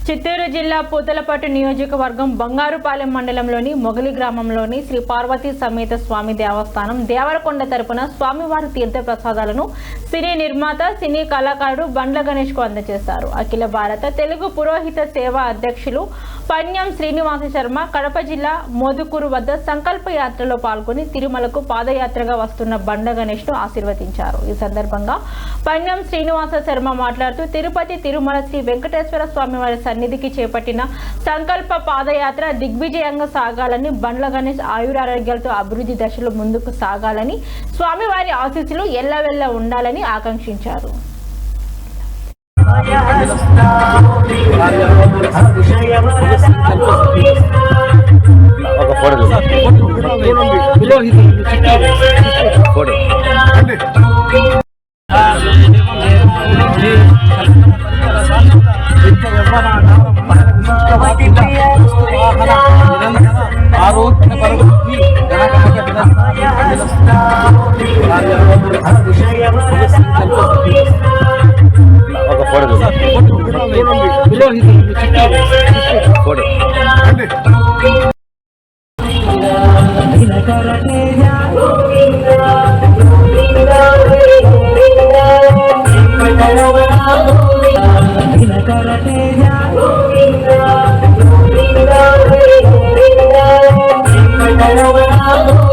చిత్తూరు జిల్లా పూతలపట్టు నియోజకవర్గం బంగారుపాలెం మండలంలోని మొగలి గ్రామంలోని శ్రీ పార్వతీ సమేత స్వామి దేవస్థానం దేవరకొండ తరపున స్వామివారి తీర్థ ప్రసాదాలను సినీ నిర్మాత సినీ కళాకారుడు బండ్ల గణేష్ కు అందజేశారు. అఖిల భారత తెలుగు పురోహిత సేవ అధ్యక్షులు పన్యం శ్రీనివాస శర్మ కడప జిల్లా మోదుకూరు వద్ద సంకల్ప యాత్రలో పాల్గొని తిరుమలకు పాదయాత్రగా వస్తున్న బండ్ల గణేష్ ను ఆశీర్వదించారు. ఈ సందర్భంగా పన్యం శ్రీనివాస శర్మ మాట్లాడుతూ తిరుపతి తిరుమల శ్రీ వెంకటేశ్వర స్వామి వారి సన్నిధికి చేపట్టిన సంకల్ప పాదయాత్ర దిగ్విజయంగా సాగాలని, బండ్ల గణేష్ ఆయురారోగ్యాలతో అభివృద్ధి దశలో ముందుకు సాగాలని, స్వామివారి ఆశీస్సులు ఎల్లవెల్ల ఉండాలని ఆకాంక్షించారు. Hello.